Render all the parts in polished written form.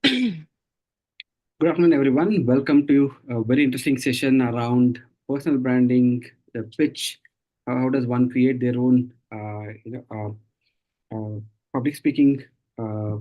Good afternoon, everyone. Welcome to a very interesting session around personal branding, the pitch. How does one create their own, public speaking uh,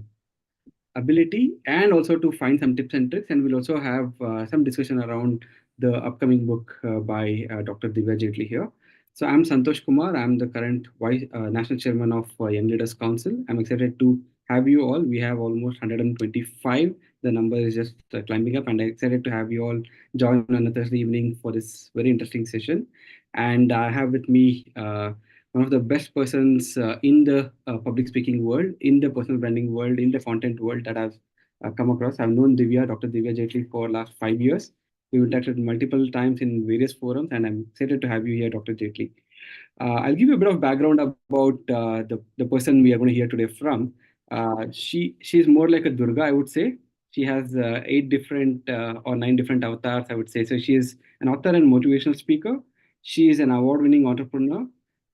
ability, and also to find some tips and tricks. And we'll also have some discussion around the upcoming book by Dr. Divya Jetli here. So I'm Santosh Kumar. I'm the current Vice National Chairman of Young Leaders Council. I'm excited to have you all. We have almost 125. The number is just climbing up, and I'm excited to have you all join on a Thursday evening for this very interesting session. And I have with me one of the best persons in the public speaking world, in the personal branding world, in the content world that I've come across. I've known Divya, Dr. Divya Jetli, for last 5 years. We've interacted multiple times in various forums, and I'm excited to have you here, Dr. Jetli. I'll give you a bit of background about the person we are going to hear today from. She's more like a Durga, I would say. She has eight different or nine different avatars, I would say. So she is an author and motivational speaker. She is an award-winning entrepreneur.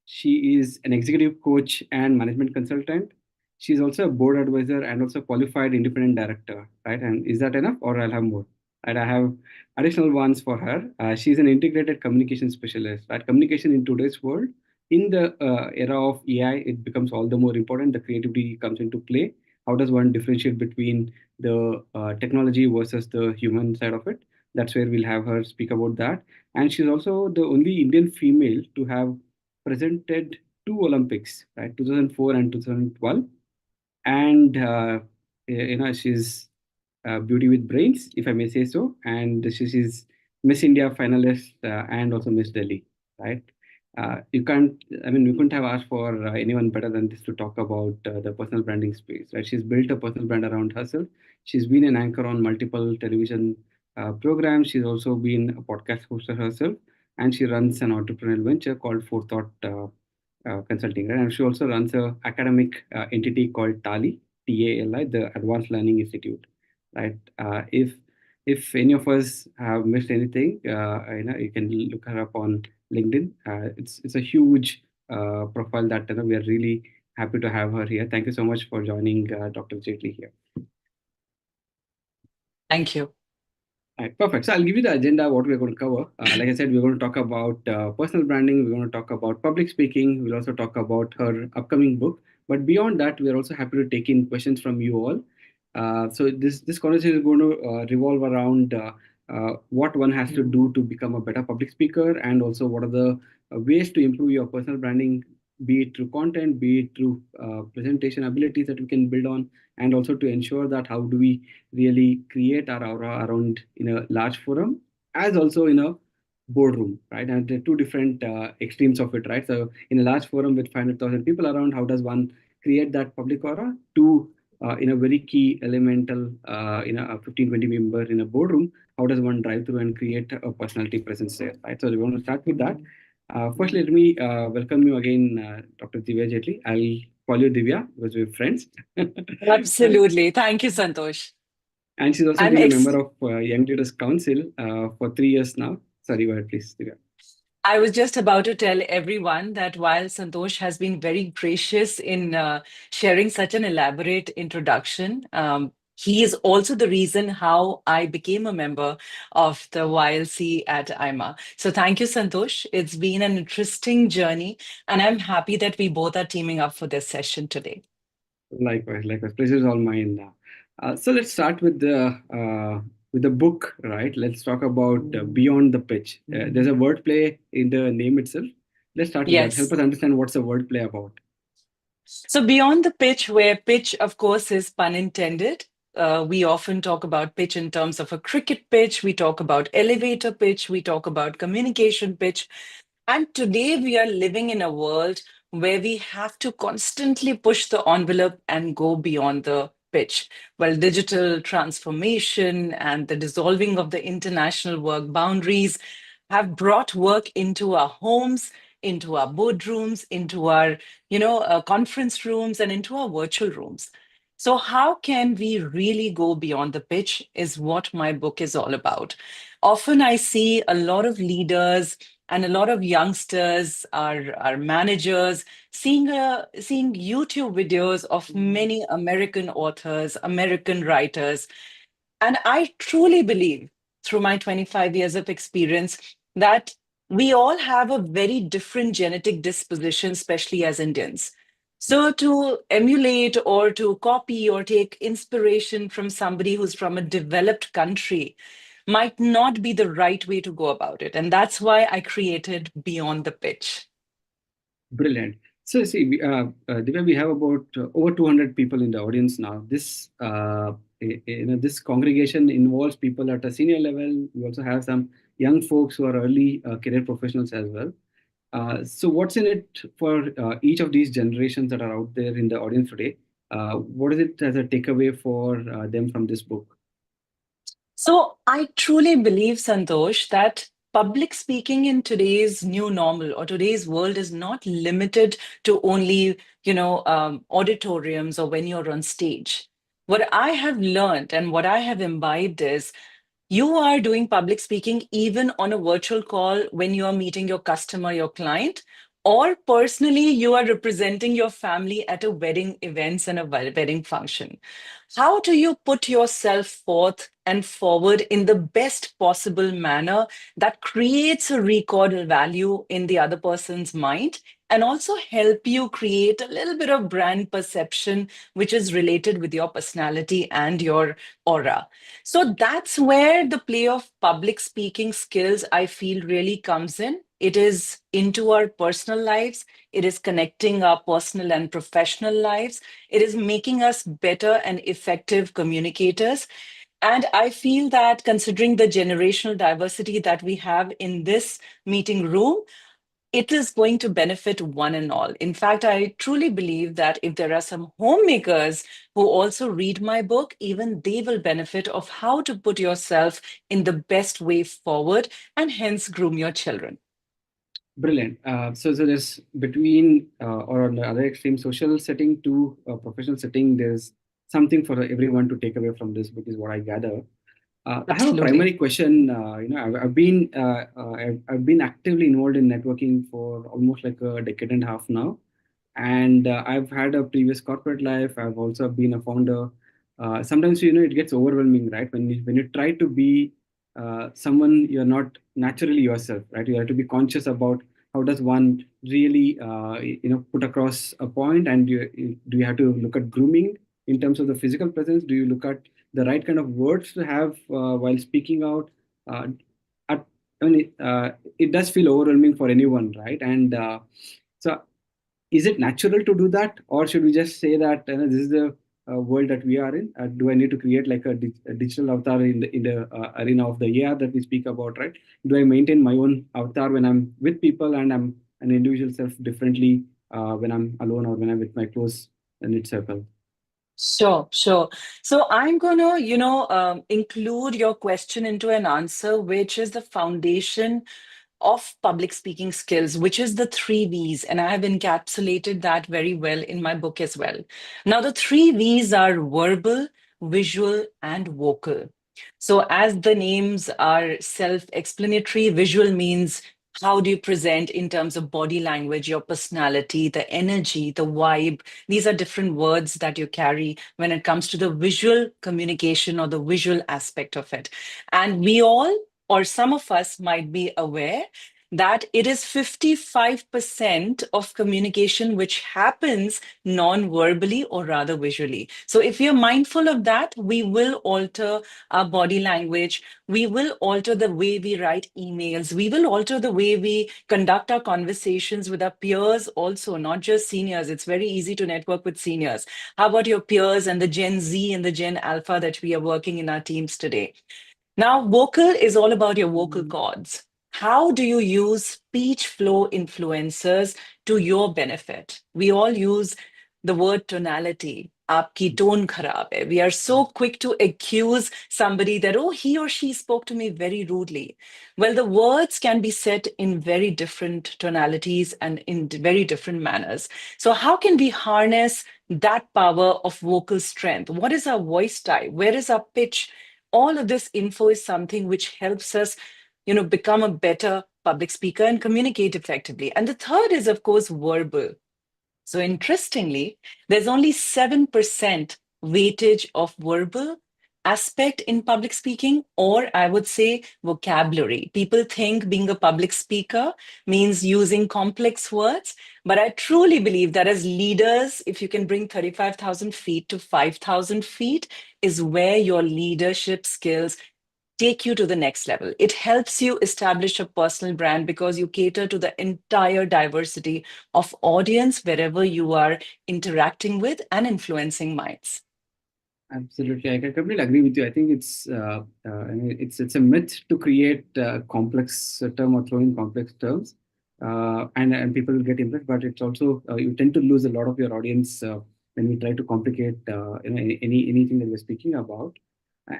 She is an executive coach and management consultant. She's also a board advisor and also qualified independent director, right? And is that enough, or I'll have more? Right, I have additional ones for her. She's an integrated communication specialist. Right, communication in today's world, in the era of AI, it becomes all the more important. The creativity comes into play. How does one differentiate between the technology versus the human side of it? That's where we'll have her speak about that. And she's also the only Indian female to have presented two Olympics, right? 2004 and 2012. And she's Beauty with Brains, if I may say so. And she's Miss India finalist and also Miss Delhi, right? You can't, I mean, we couldn't have asked for anyone better than this to talk about the personal branding space, right? She's built a personal brand around herself. She's been an anchor on multiple television programs. She's also been a podcast host herself, and she runs an entrepreneurial venture called Forethought Consulting, right? And she also runs a academic entity called TALI, TALI, the Advanced Learning Institute, right? If any of us have missed anything, you can look her up on LinkedIn. It's a huge profile that we are really happy to have her here. Thank you so much for joining Dr. Jetli here. Thank you. Right, perfect. So I'll give you the agenda, what we're going to cover. Like I said, we're going to talk about personal branding. We're going to talk about public speaking. We'll also talk about her upcoming book. But beyond that, we're also happy to take in questions from you all. So this conversation is going to revolve around what one has to do to become a better public speaker, and also what are the ways to improve your personal branding, be it through content, be it through presentation abilities that we can build on, and also to ensure that how do we really create our aura around in a large forum as also in a boardroom, right? And there are two different extremes of it, right? So in a large forum with 500,000 people around, how does one create that public aura? To in a very key elemental in a 15, 20 member in a boardroom, how does one drive through and create a personality presence there, right? So we want to start with that. First, let me welcome you again, Dr. Divya Jetli. I'll call you Divya because we're friends. Absolutely. Thank you, Santosh. And she's also I'm been a ex member of Young Leaders Council for 3 years now. Sorry, go ahead, please, Divya. I was just about to tell everyone that while Santosh has been very gracious in sharing such an elaborate introduction, he is also the reason how I became a member of the YLC at AIMA. So thank you, Santosh. It's been an interesting journey, and I'm happy that we both are teaming up for this session today. Likewise, likewise. Pleasure is all mine now. So let's start with the book, right? Let's talk about beyond the pitch. There's a wordplay in the name itself. Let's start with that. Help Yes. us understand what's the wordplay about. So beyond the pitch, where pitch, of course, is pun intended, we often talk about pitch in terms of a cricket pitch. We talk about elevator pitch. We talk about communication pitch. And today we are living in a world where we have to constantly push the envelope and go beyond the pitch. Well, digital transformation and the dissolving of the international work boundaries have brought work into our homes, into our boardrooms, into our, conference rooms, and into our virtual rooms. So, how can we really go beyond the pitch is what my book is all about. Often I see a lot of leaders and a lot of youngsters, our managers, seeing YouTube videos of many American authors, American writers. And I truly believe, through my 25 years of experience, that we all have a very different genetic disposition, especially as Indians. So to emulate or to copy or take inspiration from somebody who's from a developed country might not be the right way to go about it. And that's why I created Beyond the Pitch. Brilliant. So, see, Divya, we have about over 200 people in the audience now. This congregation involves people at a senior level. We also have some young folks who are early career professionals as well. So, what's in it for each of these generations that are out there in the audience today? What is it as a takeaway for them from this book? So I truly believe, Santosh, that public speaking in today's new normal or today's world is not limited to only, auditoriums or when you're on stage. What I have learned and what I have imbibed is you are doing public speaking even on a virtual call when you are meeting your customer, your client, or personally, you are representing your family at a wedding events and a wedding function. How do you put yourself forth and forward in the best possible manner that creates a recordal value in the other person's mind and also help you create a little bit of brand perception, which is related with your personality and your aura? So that's where the play of public speaking skills, I feel, really comes in. It is into our personal lives. It is connecting our personal and professional lives. It is making us better and effective communicators. And I feel that considering the generational diversity that we have in this meeting room, it is going to benefit one and all. In fact, I truly believe that if there are some homemakers who also read my book, even they will benefit of how to put yourself in the best way forward and hence groom your children. Brilliant. So there's between or on the other extreme social setting to professional setting, there's something for everyone to take away from this book, is what I gather. I have a Absolutely. primary question. I've been actively involved in networking for almost like a decade and a half now, and I've had a previous corporate life. I've also been a founder. Sometimes it gets overwhelming, right? When you try to be someone, you're not naturally yourself, right? You have to be conscious about how does one really put across a point, and do you have to look at grooming in terms of the physical presence? Do you look at the right kind of words to have while speaking out? Uh, at, it does feel overwhelming for anyone, right? And so, is it natural to do that, or should we just say that this is the world that we are in? Do I need to create like a digital avatar in the arena of the AR that we speak about, right? Do I maintain my own avatar when I'm with people, and I'm an individual self differently when I'm alone or when I'm with my close knit circle? Sure, sure. So I'm going to, include your question into an answer, which is the foundation of public speaking skills, which is the three V's. And I have encapsulated that very well in my book as well. Now, the three V's are verbal, visual, and vocal. So, as the names are self explanatory, visual means how do you present in terms of body language, your personality, the energy, the vibe. These are different words that you carry when it comes to the visual communication or the visual aspect of it. And we all, or some of us, might be aware that it is 55% of communication which happens non-verbally or rather visually. So if we are mindful of that, we will alter our body language, we will alter the way we write emails, we will alter the way we conduct our conversations with our peers also, not just seniors. It's very easy to network with seniors. How about your peers and the Gen Z and the Gen Alpha that we are working in our teams today? Now, vocal is all about your vocal cords. How do you use speech flow influencers to your benefit? We all use the word tonality. Aapki tone kharab hai. We are so quick to accuse somebody that, oh, he or she spoke to me very rudely. Well, the words can be said in very different tonalities and in very different manners. So, how can we harness that power of vocal strength? What is our voice type? Where is our pitch? All of this info is something which helps us become a better public speaker and communicate effectively. And the third is, of course, verbal. So interestingly, there's only 7% weightage of verbal aspect in public speaking, or I would say vocabulary. People think being a public speaker means using complex words, but I truly believe that as leaders, if you can bring 35,000 feet to 5,000 feet, is where your leadership skills take you to the next level. It helps you establish a personal brand because you cater to the entire diversity of audience wherever you are interacting with and influencing minds. Absolutely, I can completely agree with you. I think it's a myth to create complex term or throw in complex terms, and people will get impressed. But it's also you tend to lose a lot of your audience when we try to complicate anything that we're speaking about.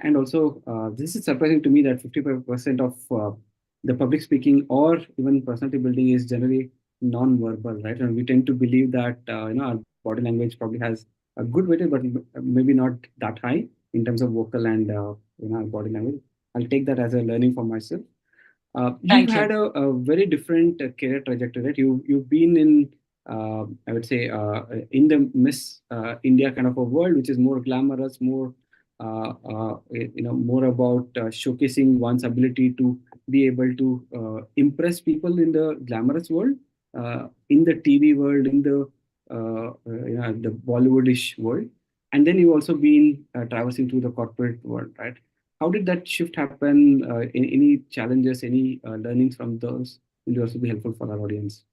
And also, this is surprising to me that 55% of the public speaking or even personality building is generally non-verbal, right? And we tend to believe that our body language probably has a good weightage, but maybe not that high in terms of vocal and body language. I'll take that as a learning for myself. You've Thank had you. a very different career trajectory, right? You've been in, I would say, in the Miss India kind of a world, which is more glamorous, more, more about showcasing one's ability to be able to impress people in the glamorous world, in the TV world, in the Bollywoodish world, and then you've also been traversing through the corporate world, right? How did that shift happen? Any challenges, any learnings from those will also be helpful for our audience.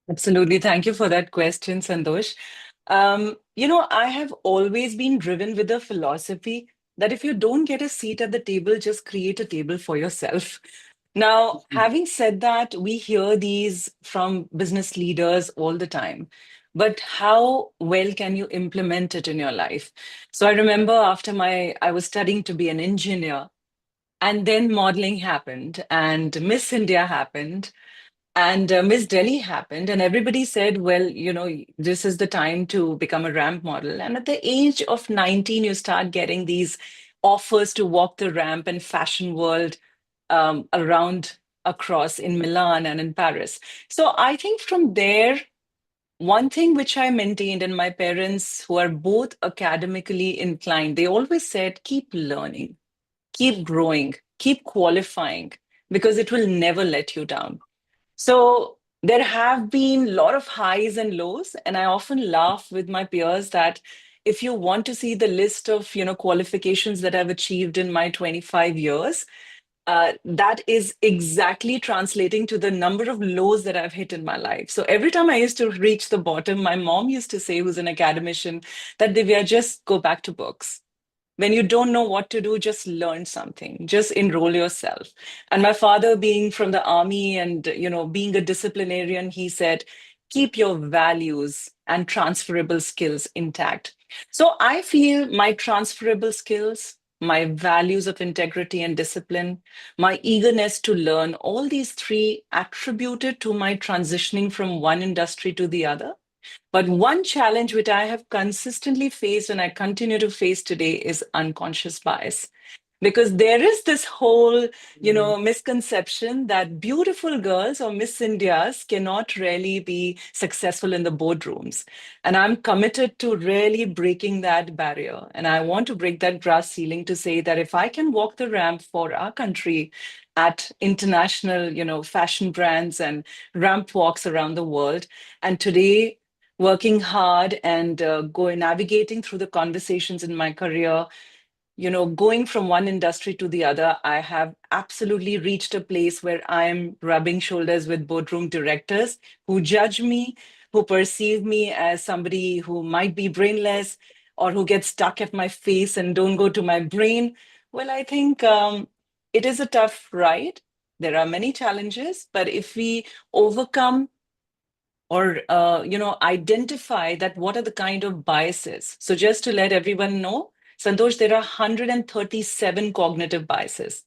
Absolutely. Thank you for that question, Santosh. I have always been driven with the philosophy that if you don't get a seat at the table, just create a table for yourself. Now, having said that, we hear these from business leaders all the time. But how well can you implement it in your life? So I remember I was studying to be an engineer, and then modeling happened, and Miss India happened, and Miss Delhi happened, and everybody said, well, this is the time to become a ramp model. And at the age of 19, you start getting these offers to walk the ramp in fashion world around across in Milan and in Paris. So I think from there, one thing which I maintained, and my parents, who are both academically inclined, they always said, keep learning, keep growing, keep qualifying, because it will never let you down. So there have been a lot of highs and lows, and I often laugh with my peers that if you want to see the list of qualifications that I've achieved in my 25 years, that is exactly translating to the number of lows that I've hit in my life. So every time I used to reach the bottom, my mom used to say, who's an academician, that Divya, just go back to books. When you don't know what to do, just learn something, just enroll yourself. And my father, being from the army and being a disciplinarian, he said, keep your values and transferable skills intact. So I feel my transferable skills, my values of integrity and discipline, my eagerness to learn, all these three attributed to my transitioning from one industry to the other. But one challenge which I have consistently faced and I continue to face today is unconscious bias. Because there is this whole, misconception that beautiful girls or Miss Indias cannot really be successful in the boardrooms. And I'm committed to really breaking that barrier. And I want to break that glass ceiling to say that if I can walk the ramp for our country at international, fashion brands and ramp walks around the world, and today working hard and navigating through the conversations in my career, going from one industry to the other, I have absolutely reached a place where I am rubbing shoulders with boardroom directors who judge me, who perceive me as somebody who might be brainless or who gets stuck at my face and don't go to my brain. Well, I think it is a tough ride. There are many challenges, but if we overcome or identify that what are the kind of biases. So just to let everyone know, Santosh, there are 137 cognitive biases.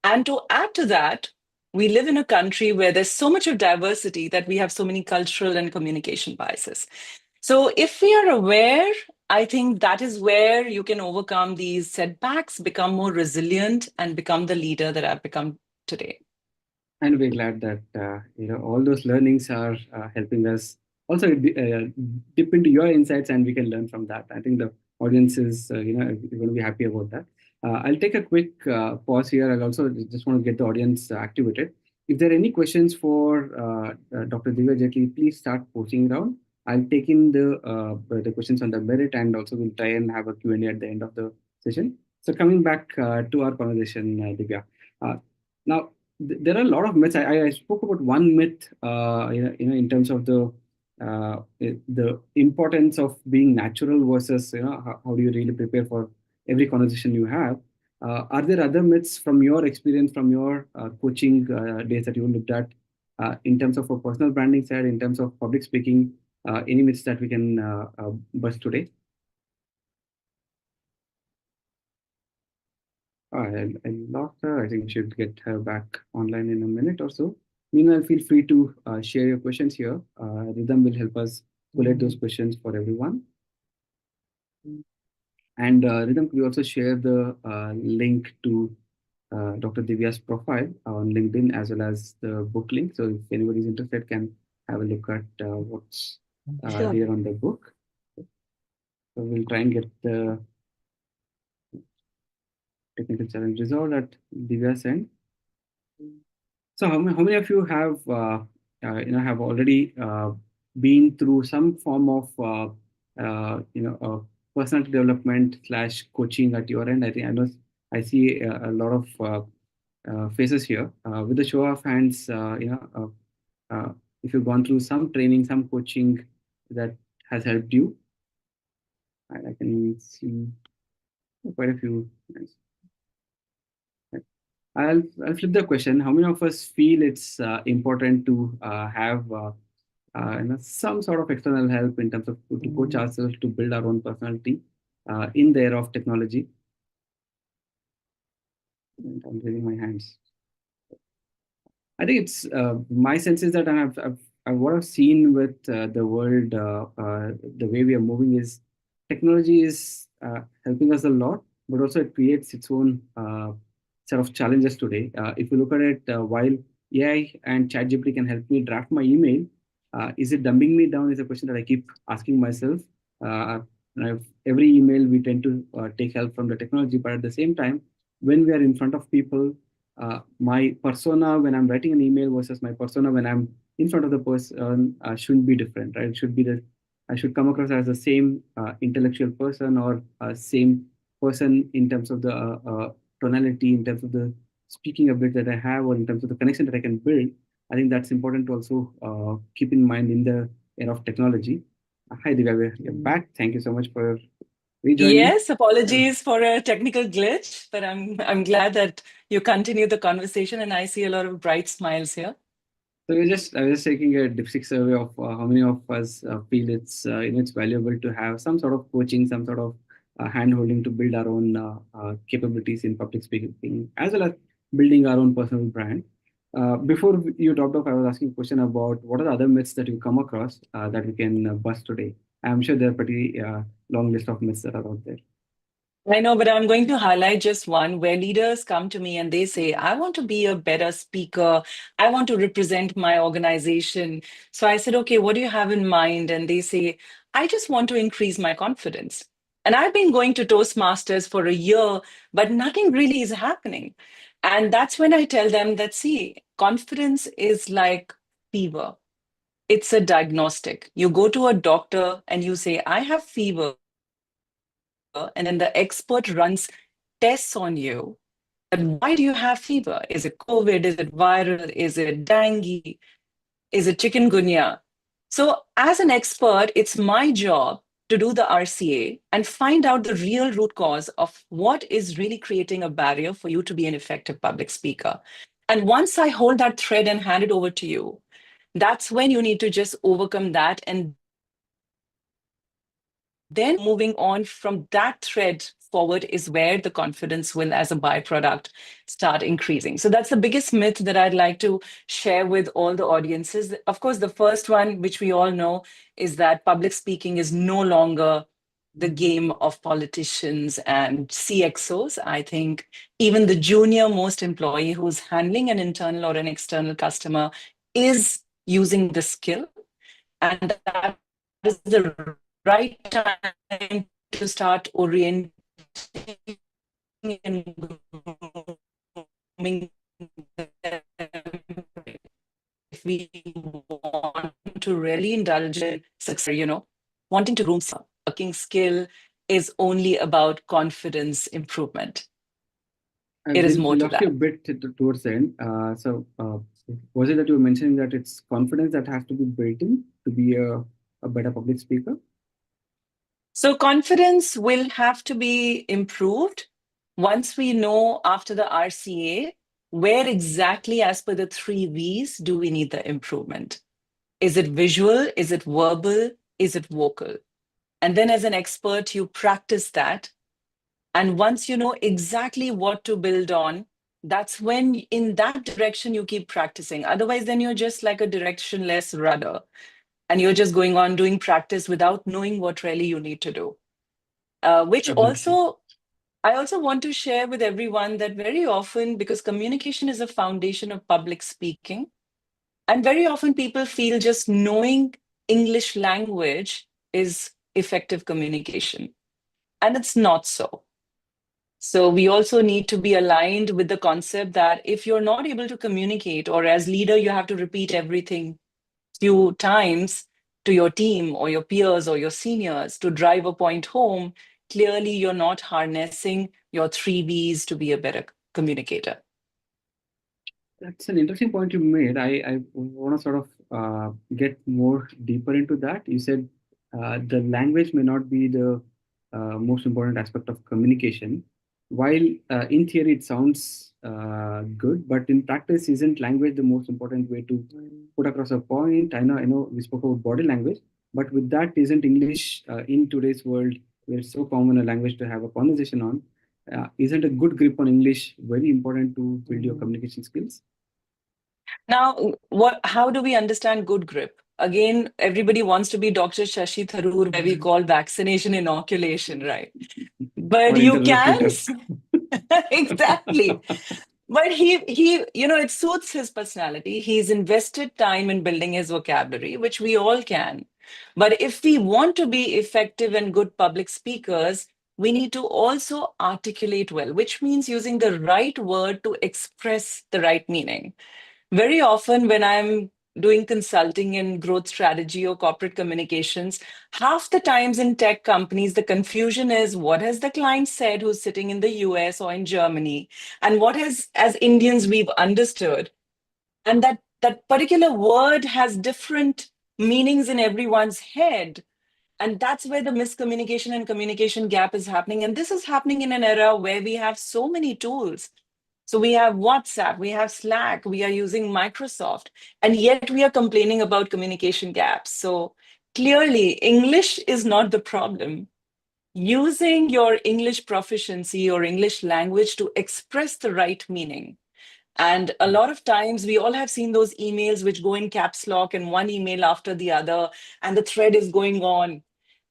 And to add to that, we live in a country where there's so much of diversity that we have so many cultural and communication biases. So if we are aware, I think that is where you can overcome these setbacks, become more resilient, and become the leader that I've become today. And we're glad that all those learnings are helping us also dip into your insights, and we can learn from that. I think the audience is going to be happy about that. I'll take a quick pause here. I'll also just want to get the audience activated. If there are any questions for Dr. Divya Jetli, please start posting it around. I'll take in the questions on the merit, and also we'll try and have a Q&A at the end of the session. So coming back to our conversation, Divya. Now, there are a lot of myths. I spoke about one myth, in terms of the importance of being natural versus how do you really prepare for every conversation you have. Are there other myths from your experience, from your coaching days that you looked at, in terms of a personal branding side, in terms of public speaking, any myths that we can bust today? I lost her. I think we should get her back online in a minute or so. Meanwhile, feel free to share your questions here. Rhythm will help us collect those questions for everyone. And Rhythm, could you also share the link to Dr. Divya's profile on LinkedIn, as well as the book link? So if anybody's interested, can have a look at what's Sure. here on the book. So we'll try and get the technical challenge resolved at Divya's end. So how many of you have have already been through some form of personality development slash coaching at your end? I know I see a lot of faces here. With the show of hands, if you've gone through some training, some coaching that has helped you, I can see quite a few. Nice. I'll flip the question. How many of us feel it's important to have some sort of external help in terms of to coach ourselves to build our own personality in the era of technology? And I'm raising my hands. I think it's my sense is that what I've seen with the world, the way we are moving is technology is helping us a lot, but also it creates its own set of challenges today. If you look at it, while AI and ChatGPT can help me draft my email, is it dumbing me down? Is a question that I keep asking myself. Every email we tend to take help from the technology, but at the same time, when we are in front of people, my persona when I'm writing an email versus my persona when I'm in front of the person shouldn't be different, right? It should be that I should come across as the same intellectual person, or same person in terms of the tonality, in terms of the speaking ability that I have, or in terms of the connection that I can build. I think that's important to also keep in mind in the era of technology. Hi, Divya, you're back. Thank you so much for rejoining. Yes, apologies for a technical glitch, but I'm glad that you continue the conversation, and I see a lot of bright smiles here. So I was just taking a dipstick survey of how many of us feel it's valuable to have some sort of coaching, some sort of hand holding to build our own capabilities in public speaking, as well as building our own personal brand. Before you dropped off, I was asking a question about what are the other myths that you come across that we can bust today. I'm sure there are pretty long list of myths that are out there. I know, but I'm going to highlight just one where leaders come to me and they say, I want to be a better speaker. I want to represent my organization. So I said, okay, what do you have in mind? And they say, I just want to increase my confidence. And I've been going to Toastmasters for a year, but nothing really is happening. And that's when I tell them that, see, confidence is like fever. It's a diagnostic. You go to a doctor and you say, I have fever. And then the expert runs tests on you. But why do you have fever? Is it COVID? Is it viral? Is it dengue? Is it chikungunya? So, as an expert, it's my job to do the RCA and find out the real root cause of what is really creating a barrier for you to be an effective public speaker. And once I hold that thread and hand it over to you, that's when you need to just overcome that. And then moving on from that thread forward is where the confidence will, as a byproduct, start increasing. So that's the biggest myth that I'd like to share with all the audiences. Of course, the first one, which we all know, is that public speaking is no longer the game of politicians and CXOs. I think even the junior most employee who's handling an internal or an external customer is using the skill. And that is the right time to start orienting and grooming them if we want to really indulge in success, wanting to groom some working skill is only about confidence improvement. It is more We to lost you a that. bit towards the end. Was it that you were mentioning that it's confidence that has to be built in to be a better public speaker? So confidence will have to be improved once we know after the RCA where exactly, as per the 3 Vs, do we need the improvement. Is it visual? Is it verbal? Is it vocal? And then as an expert, you practice that. And once you know exactly what to build on, that's when in that direction you keep practicing. Otherwise, then you're just like a directionless rudder and you're just going on doing practice without knowing what really you need to do. Which Absolutely. also, I also want to share with everyone that very often, because communication is a foundation of public speaking, and very often people feel just knowing English language is effective communication. And it's not so. So we also need to be aligned with the concept that if you're not able to communicate, or as leader, you have to repeat everything few times to your team or your peers or your seniors to drive a point home, clearly you're not harnessing your 3 Vs to be a better communicator. That's an interesting point you made. I want to sort of get more deeper into that. You said the language may not be the most important aspect of communication, while in theory it sounds good, but in practice, isn't language the most important way to put across a point? I know, we spoke about body language, but with that, isn't English in today's world, where it's so common a language to have a conversation on? Isn't a good grip on English very important to build your communication skills? Now, how do we understand good grip? Again, everybody wants to be Dr. Shashi Tharoor, where we call vaccination inoculation, right? But Or you internal can, filter. exactly. But it suits his personality. He's invested time in building his vocabulary, which we all can. But if we want to be effective and good public speakers, we need to also articulate well, which means using the right word to express the right meaning. Very often, when I'm doing consulting in growth strategy or corporate communications, half the times in tech companies, the confusion is what has the client said who's sitting in the US or in Germany, and what has, as Indians, we've understood. And that particular word has different meanings in everyone's head. And that's where the miscommunication and communication gap is happening. And this is happening in an era where we have so many tools. So we have WhatsApp, we have Slack, we are using Microsoft, and yet we are complaining about communication gaps. So clearly, English is not the problem. Using your English proficiency or English language to express the right meaning. And a lot of times we all have seen those emails which go in caps lock and one email after the other, and the thread is going on.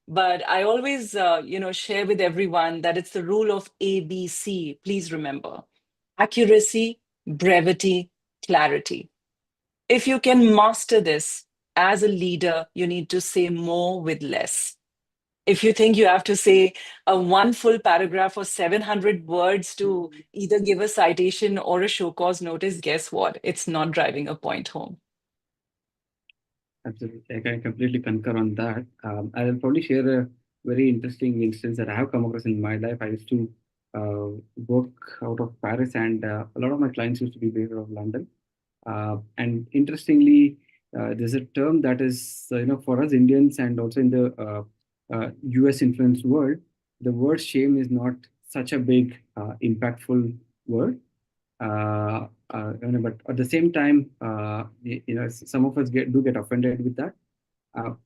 But I always, share with everyone that it's the rule of ABC. Please remember accuracy, brevity, clarity. If you can master this as a leader, you need to say more with less. If you think you have to say a one full paragraph or 700 words to either give a citation or a show cause notice, guess what? It's not driving a point home. Absolutely. I can completely concur on that. I'll probably share a very interesting instance that I have come across in my life. I used to work out of Paris, and a lot of my clients used to be based out of London. And interestingly, there's a term that is, for us Indians and also in the US influenced world, the word shame is not such a big, impactful word. But at the same time, some of us do get offended with that.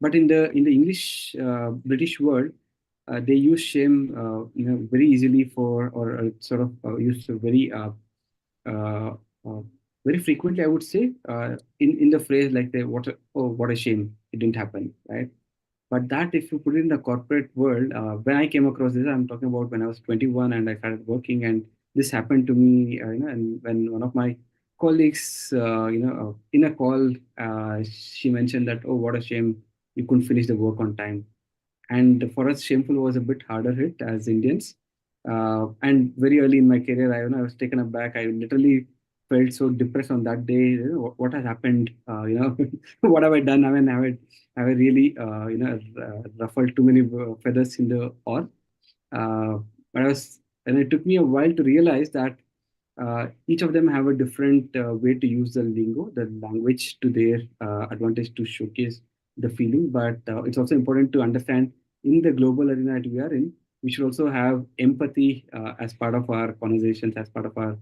But in the English British world, they use shame, very easily for, or sort of used to uh, uh, very frequently, I would say, in the phrase like, "What a shame it didn't happen," right? But that, if you put it in the corporate world, when I came across this, I'm talking about when I was 21 and I started working, and this happened to me, and when one of my colleagues, in a call, she mentioned that, oh, what a shame you couldn't finish the work on time. And for us, shameful was a bit harder hit as Indians. And very early in my career, I was taken aback. I literally felt so depressed on that day. What has happened? What have I done? I mean, have I really, ruffled too many feathers in the oar? Uh, but and it took me a while to realize that each of them have a different way to use the lingo, the language to their advantage to showcase the feeling. But it's also important to understand in the global arena that we are in, we should also have empathy as part of our conversations, as part of our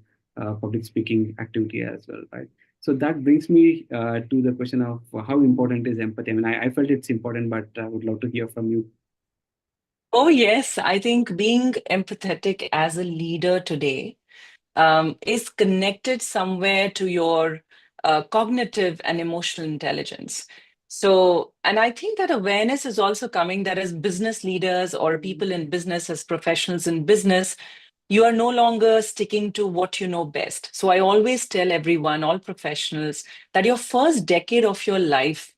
public speaking activity as well, right? So that brings me to the question of how important is empathy. I mean, I felt it's important, but I would love to hear from you. Oh, yes. I think being empathetic as a leader today is connected somewhere to your cognitive and emotional intelligence. So, and I think that awareness is also coming that as business leaders or people in business, as professionals in business, you are no longer sticking to what you know best. So I always tell everyone, all professionals, that your first decade of your life,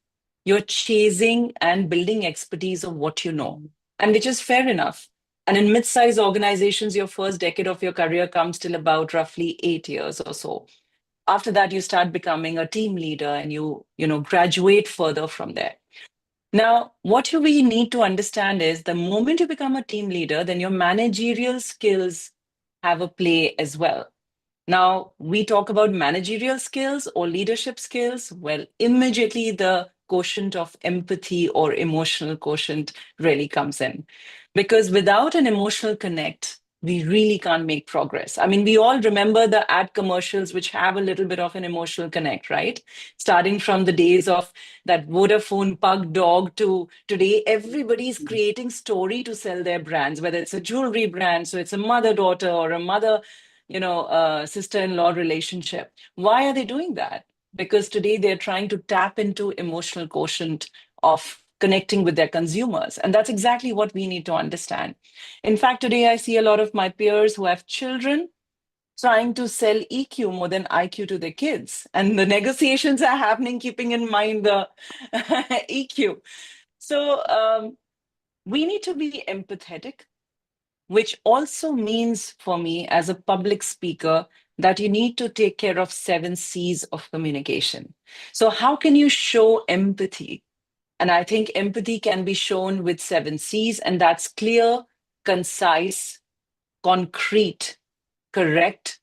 you're chasing and building expertise of what you know, and which is fair enough. And in mid-sized organizations, your first decade of your career comes till about roughly 8 years or so. After that, you start becoming a team leader and you graduate further from there. Now, what we need to understand is the moment you become a team leader, then your managerial skills have a play as well. Now, we talk about managerial skills or leadership skills. Well, immediately the quotient of empathy or emotional quotient really comes in. Because without an emotional connect, we really can't make progress. I mean, we all remember the ad commercials, which have a little bit of an emotional connect, right? Starting from the days of that Vodafone pug dog to today, everybody's creating story to sell their brands, whether it's a jewelry brand, so it's a mother-daughter or a mother sister-in-law relationship. Why are they doing that? Because today they're trying to tap into emotional quotient of connecting with their consumers. And that's exactly what we need to understand. In fact, today I see a lot of my peers who have children trying to sell EQ more than IQ to their kids. And the negotiations are happening, keeping in mind the EQ. So we need to be empathetic, which also means for me as a public speaker that you need to take care of 7 C's of communication. So, how can you show empathy? And I think empathy can be shown with 7 C's, and that's clear, concise, concrete, correct,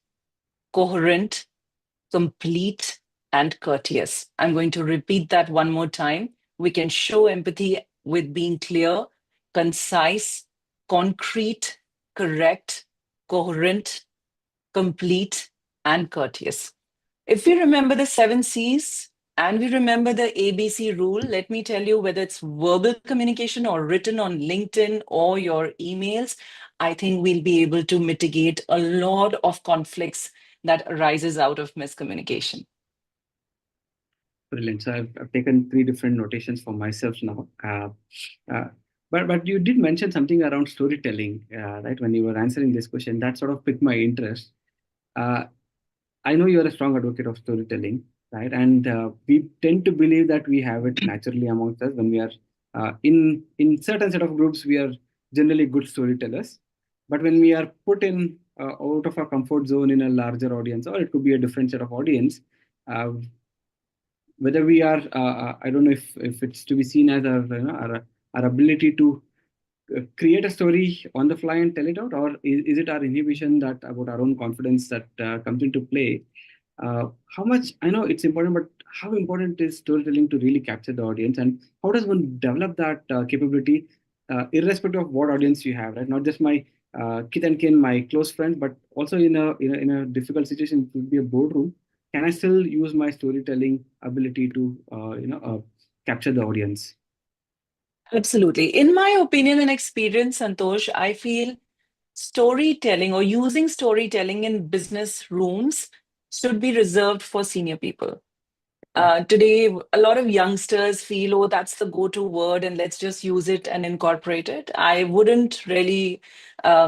coherent, complete, and courteous. I'm going to repeat that one more time. We can show empathy with being clear, concise, concrete, correct, coherent, complete, and courteous. If we remember the 7 C's and we remember the ABC rule, let me tell you whether it's verbal communication or written on LinkedIn or your emails, I think we'll be able to mitigate a lot of conflicts that arises out of miscommunication. Brilliant. So I've taken three different notations for myself now. Uh, but you did mention something around storytelling, right? When you were answering this question, that sort of piqued my interest. Uh, I know you're a strong advocate of storytelling, right? And we tend to believe that we have it naturally amongst us when we are in certain set of groups. We are generally good storytellers, but when we are put in out of our comfort zone in a larger audience, or it could be a different set of audience, uh, whether we are I don't know if it's to be seen as our ability to create a story on the fly and tell it out, or is it our inhibition that about our own confidence that comes into play? How much I know it's important, but how important is storytelling to really capture the audience, and how does one develop that capability, irrespective of what audience you have, right? Not just my kith and kin, my close friends, but also in a difficult situation, it would be a boardroom. Can I still use my storytelling ability to capture the audience? Absolutely. In my opinion and experience, Santosh, I feel storytelling or using storytelling in business rooms should be reserved for senior people. Today, a lot of youngsters feel, oh, that's the go-to word, and let's just use it and incorporate it. I wouldn't really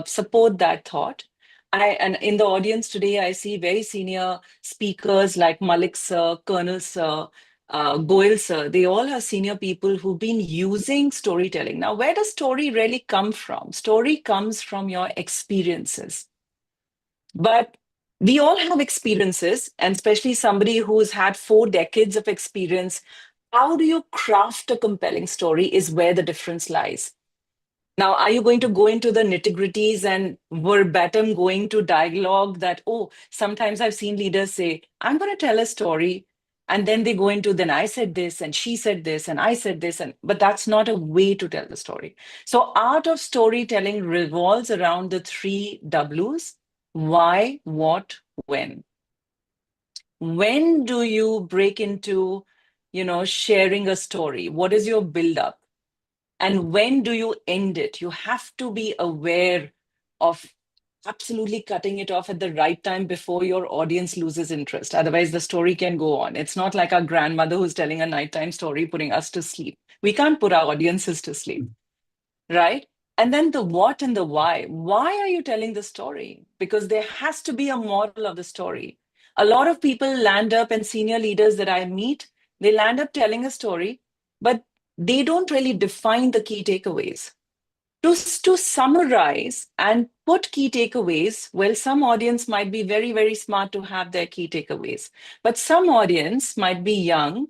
support that thought. And in the audience today, I see very senior speakers like Malik sir, Colonel sir, Goel sir. They all are senior people who've been using storytelling. Now, where does story really come from? Story comes from your experiences. But we all have experiences, and especially somebody who's had 4 decades of experience. How do you craft a compelling story is where the difference lies. Now, are you going to go into the nitty-gritties and verbatim going to dialogue that, oh, sometimes I've seen leaders say, I'm going to tell a story. And then they go into, then I said this, and she said this, and I said this. But that's not a way to tell the story. So, art of storytelling revolves around the 3 Ws: why, what, when. When do you break into, sharing a story? What is your build-up? And when do you end it? You have to be aware of absolutely cutting it off at the right time before your audience loses interest. Otherwise, the story can go on. It's not like our grandmother who's telling a nighttime story, putting us to sleep. We can't put our audiences to sleep, right? And then the what and the why. Why are you telling the story? Because there has to be a moral of the story. A lot of people land up, and senior leaders that I meet, they land up telling a story, but they don't really define the key takeaways. To summarize and put key takeaways, well, some audience might be very, very smart to have their key takeaways, but some audience might be young.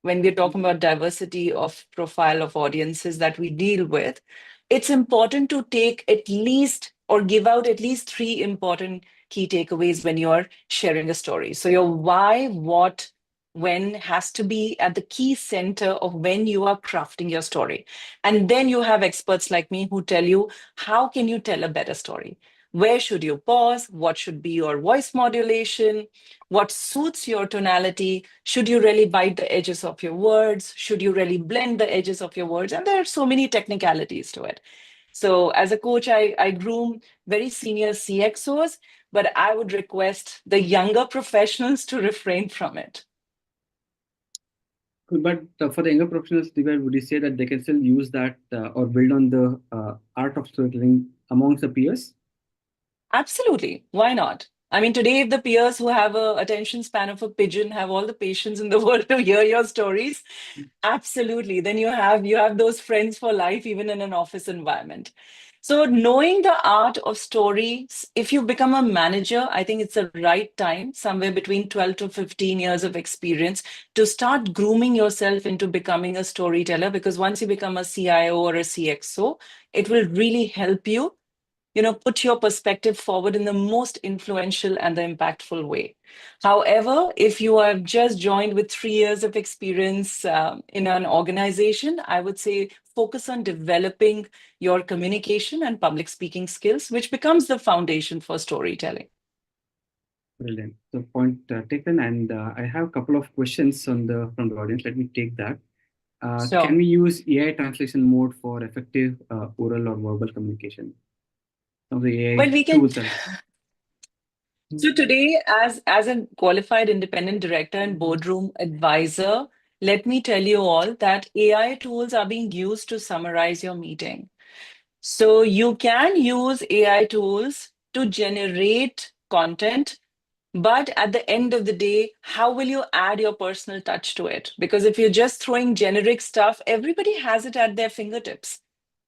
When we're talking about diversity of profile of audiences that we deal with, it's important to take at least or give out at least 3 important key takeaways when you're sharing a story. So your why, what, when has to be at the key center of when you are crafting your story. And then you have experts like me who tell you, how can you tell a better story? Where should you pause? What should be your voice modulation? What suits your tonality? Should you really bite the edges of your words? Should you really blend the edges of your words? And there are so many technicalities to it. So as a coach, I groom very senior CXOs, but I would request the younger professionals to refrain from it. Cool. But for the younger professionals, Divya, would you say that they can still use that or build on the art of storytelling amongst the peers? Absolutely. Why not? I mean, today, if the peers who have a attention span of a pigeon have all the patience in the world to hear your stories, absolutely. Then you have those friends for life, even in an office environment. So knowing the art of stories, if you become a manager, I think it's the right time, somewhere between 12 to 15 years of experience, to start grooming yourself into becoming a storyteller. Because once you become a CIO or a CXO, it will really help you, put your perspective forward in the most influential and the impactful way. However, if you have just joined with 3 years of experience in an organization, I would say focus on developing your communication and public speaking skills, which becomes the foundation for storytelling. Brilliant. So point taken. And I have a couple of questions from the audience. Let me take that. Can So, we use AI translation mode for effective oral or verbal communication? Some of the well, AI we can. tools are. So today, as a qualified independent director and boardroom advisor, let me tell you all that AI tools are being used to summarize your meeting. So you can use AI tools to generate content, but at the end of the day, how will you add your personal touch to it? Because if you're just throwing generic stuff, everybody has it at their fingertips.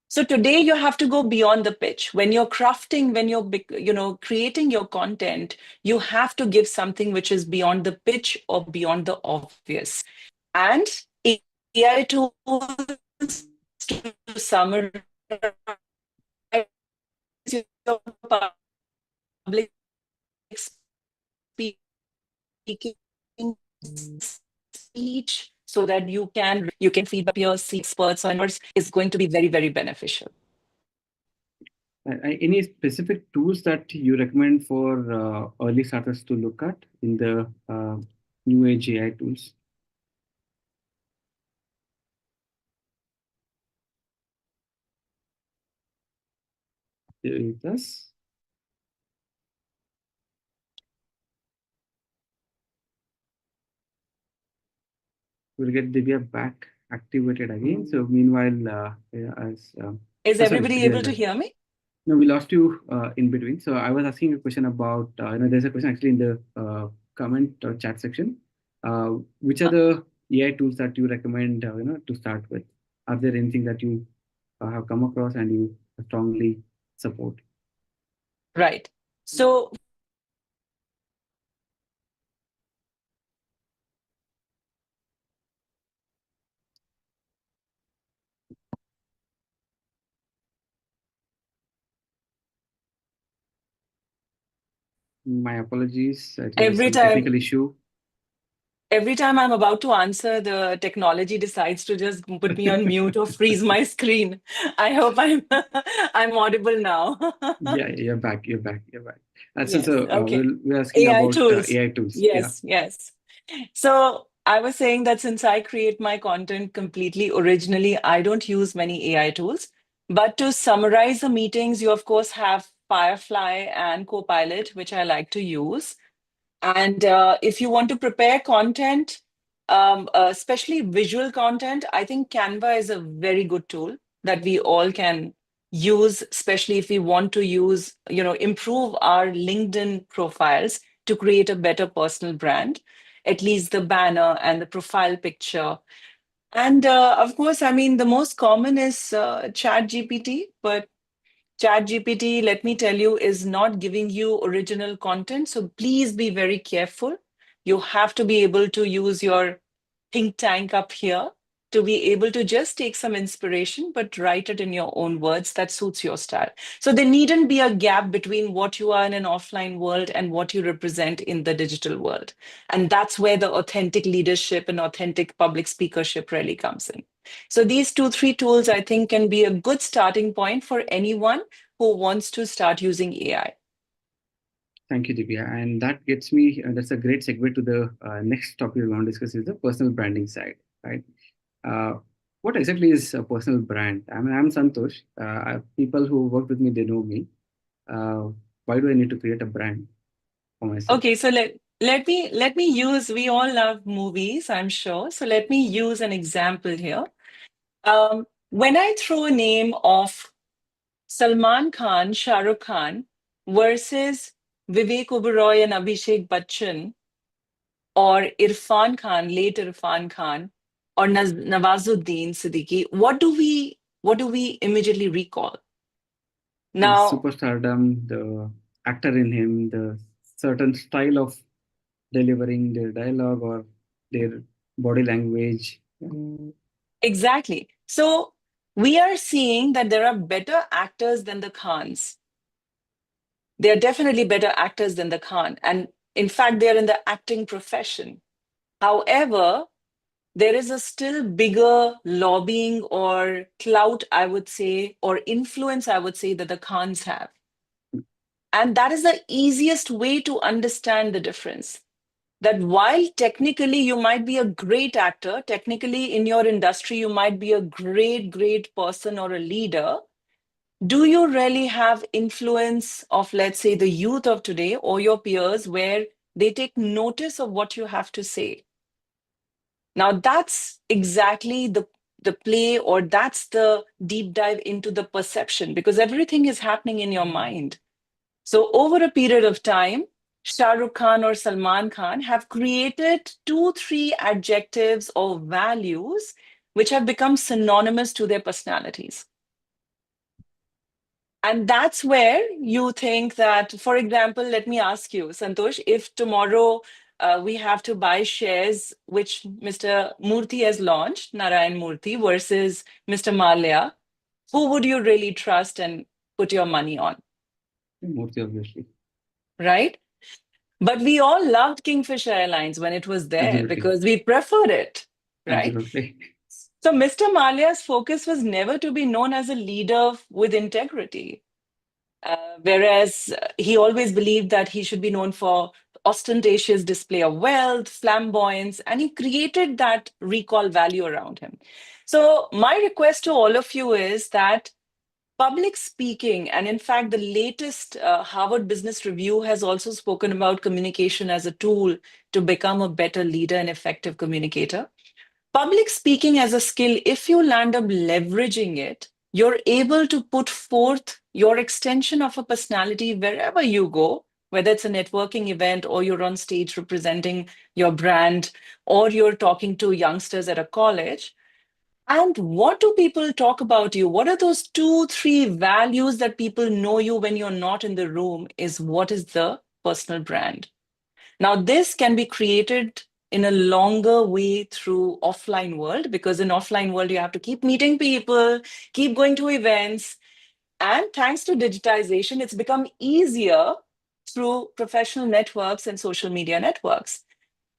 So today you have to go beyond the pitch. When you're crafting, when you're creating your content, you have to give something which is beyond the pitch or beyond the obvious. And AI tools to summarize your public speaking speech so that you can feedback your experts on yours is going to be very, very beneficial. Any specific tools that you recommend for early starters to look at in the new age AI tools? Yes. We'll get Divya back activated again. So meanwhile, yeah, as Is sorry, everybody able to hear me? no, we lost you in between. So I was asking a question about, there's a question actually in the comment or chat section. Which are the AI tools that you recommend, to start with? Are there anything that you have come across and you strongly support? Right. So My apologies. I think there's every some time technical issue. every time I'm about to answer, the technology decides to just put me on mute or freeze my screen. I hope I'm I'm audible now. Yeah, you're back. You're back. You're back. Yes. Okay. We're asking AI about tools. AI tools. Yeah. Yes, yes. So I was saying that since I create my content completely originally, I don't use many AI tools. But to summarize the meetings, you of course have Firefly and Copilot, which I like to use. And if you want to prepare content, especially visual content, I think Canva is a very good tool that we all can use, especially if we want to use, improve our LinkedIn profiles to create a better personal brand, at least the banner and the profile picture. And of course, I mean, the most common is Chat GPT, but ChatGPT, let me tell you, is not giving you original content. So please be very careful. You have to be able to use your think tank up here to be able to just take some inspiration, but write it in your own words that suits your style. So there needn't be a gap between what you are in an offline world and what you represent in the digital world. And that's where the authentic leadership and authentic public speakership really comes in. So these two, three tools, I think, can be a good starting point for anyone who wants to start using AI. Thank you, Divya. And that gets me, that's a great segue to the next topic we want to discuss is the personal branding side, right? Uh, what exactly is a personal brand? I mean, I'm Santosh. People who work with me, they know me. Uh, why do I need to create a brand for myself? Okay, so let me use, we all love movies, I'm sure. So let me use an example here. When I throw a name of Salman Khan, Shah Rukh Khan versus Vivek Oberoi and Abhishek Bachchan, or Irfan Khan, late Irfan Khan, or Nawazuddin Siddiqui, what do we immediately recall? The Now, superstardom, the actor in him, the certain style of delivering their dialogue or their body language. exactly. So we are seeing that there are better actors than the Khans. They are definitely better actors than the Khan. And in fact, they are in the acting profession. However, there is a still bigger lobbying or clout, I would say, or influence, I would say, that the Khans have. And that is the easiest way to understand the difference. That while technically you might be a great actor, technically in your industry, you might be a great, great person or a leader, do you really have influence of, let's say, the youth of today or your peers where they take notice of what you have to say? Now, that's exactly the play, or that's the deep dive into the perception, because everything is happening in your mind. So over a period of time, Shah Rukh Khan or Salman Khan have created two, three adjectives or values which have become synonymous to their personalities. And that's where you think that, for example, let me ask you, Santosh, if tomorrow we have to buy shares which Mr. Murthy has launched, Narayan Murthy versus Mr. Malia, who would you really trust and put your money on, Mostly, obviously. right? But we all loved Kingfisher Airlines when it was there Absolutely. because we preferred it, right? Absolutely. So Mr. Malia's focus was never to be known as a leader with integrity. Whereas he always believed that he should be known for ostentatious display of wealth, flamboyance, and he created that recall value around him. So, my request to all of you is that public speaking, and in fact, the latest Harvard Business Review has also spoken about communication as a tool to become a better leader and effective communicator. Public speaking as a skill, if you land up leveraging it, you're able to put forth your extension of a personality wherever you go, whether it's a networking event or you're on stage representing your brand or you're talking to youngsters at a college. And what do people talk about you? What are those 2, 3 values that people know you when you're not in the room? Is what is the personal brand? Now, this can be created in a longer way through offline world, because in offline world, you have to keep meeting people, keep going to events. And thanks to digitization, it's become easier through professional networks and social media networks.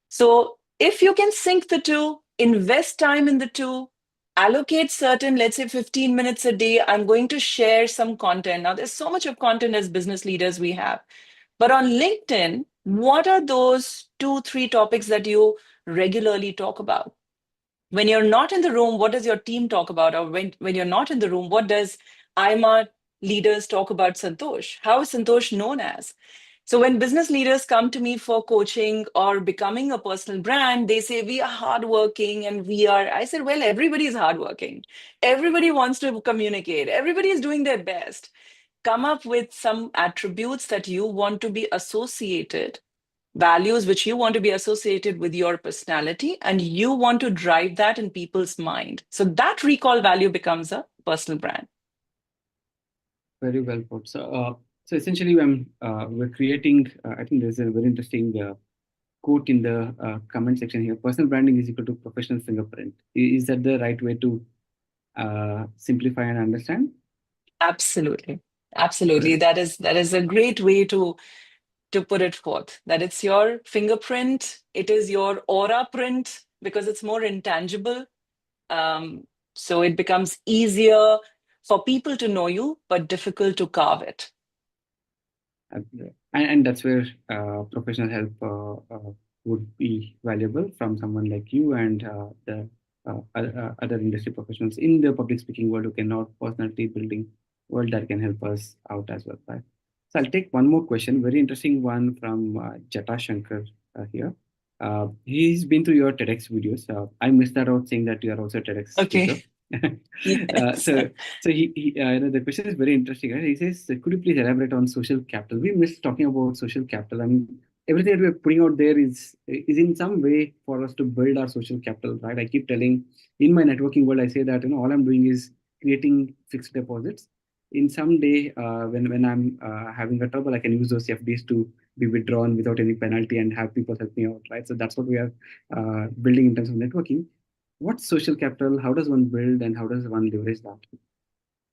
So if you can sync the two, invest time in the two, allocate certain, let's say 15 minutes a day, I'm going to share some content. Now, there's so much of content as business leaders we have. But on LinkedIn, what are those 2, 3 topics that you regularly talk about? When you're not in the room, what does your team talk about? Or when you're not in the room, what does AIMA leaders talk about Santosh? How is Santosh known as? So when business leaders come to me for coaching or becoming a personal brand, they say we are hardworking and we are. I said, well, everybody is hardworking. Everybody wants to communicate. Everybody is doing their best. Come up with some attributes that you want to be associated, values which you want to be associated with your personality, and you want to drive that in people's mind. So that recall value becomes a personal brand. Very well put. So essentially, we're creating. I think there's a very interesting quote in the comment section here. Personal branding is equal to professional fingerprint. Is that the right way to simplify and understand? Absolutely. Absolutely. Correct. That is a great way to put it forth, that it's your fingerprint, it is your aura print, because it's more intangible. So it becomes easier for people to know you, but difficult to carve it. And that's where professional help would be valuable from someone like you and the other industry professionals in the public speaking world who cannot personality building world that can help us out as well, right? So I'll take one more question, very interesting one from Jata Shankar here. He's been through your TEDx videos. I missed that out saying that you are also a TEDx speaker. Okay. Yes. So the question is very interesting. Right? He says, "Could you please elaborate on social capital?" We missed talking about social capital. I mean, everything that we're putting out there is in some way for us to build our social capital, right? I keep telling in my networking world, I say that all I'm doing is creating fixed deposits. In some day, when I'm having a trouble, I can use those FDs to be withdrawn without any penalty and have people help me out, right? So that's what we are building in terms of networking. What's social capital? How does one build and how does one leverage that?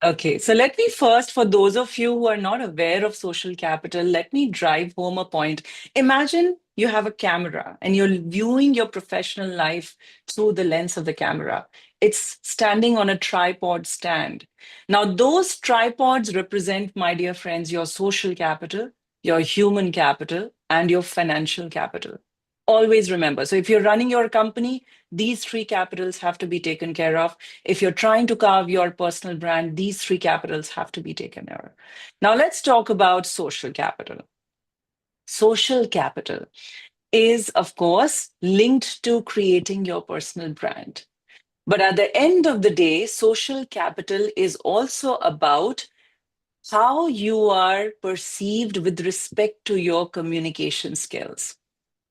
Okay, so let me first, for those of you who are not aware of social capital, let me drive home a point. Imagine you have a camera and you're viewing your professional life through the lens of the camera. It's standing on a tripod stand. Now, those tripods represent, my dear friends, your social capital, your human capital, and your financial capital. Always remember. So if you're running your company, these 3 capitals have to be taken care of. If you're trying to carve your personal brand, these 3 capitals have to be taken care of. Now, let's talk about social capital. Social capital is, of course, linked to creating your personal brand. But at the end of the day, social capital is also about how you are perceived with respect to your communication skills,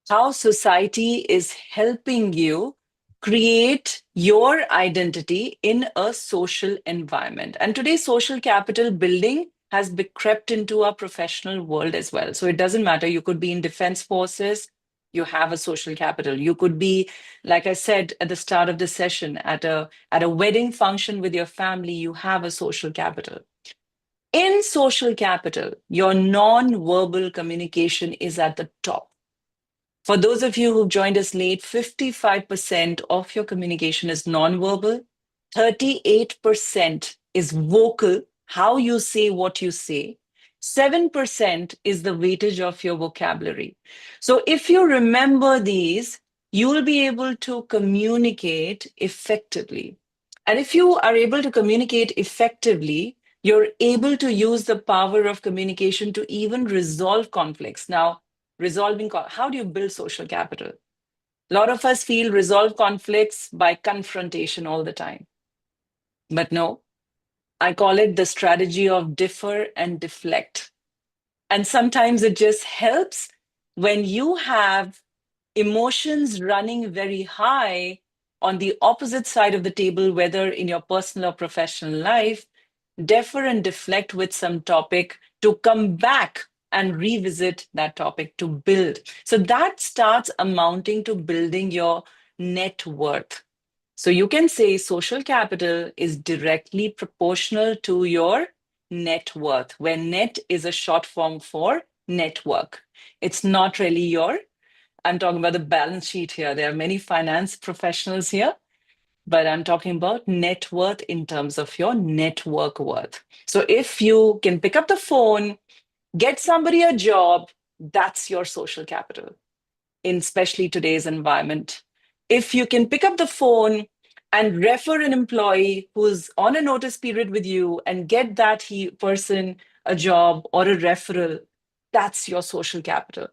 how society is helping you create your identity in a social environment. And today, social capital building has crept into our professional world as well. So it doesn't matter. You could be in defense forces, you have a social capital. You could be, like I said at the start of the session, at a wedding function with your family, you have a social capital. In social capital, your non-verbal communication is at the top. For those of you who've joined us late, 55% of your communication is nonverbal, 38% is vocal, how you say what you say, 7% is the weightage of your vocabulary. So if you remember these, you will be able to communicate effectively. And if you are able to communicate effectively, you're able to use the power of communication to even resolve conflicts. Now, how do you build social capital? A lot of us feel resolve conflicts by confrontation all the time. But no, I call it the strategy of differ and deflect. And sometimes it just helps when you have emotions running very high on the opposite side of the table, whether in your personal or professional life, defer and deflect with some topic to come back and revisit that topic to build. So that starts amounting to building your net worth. So you can say social capital is directly proportional to your net worth, where net is a short form for network. It's not really your, I'm talking about the balance sheet here. There are many finance professionals here, but I'm talking about net worth in terms of your network worth. So if you can pick up the phone, get somebody a job, that's your social capital in especially today's environment. If you can pick up the phone and refer an employee who's on a notice period with you and get that person a job or a referral, that's your social capital.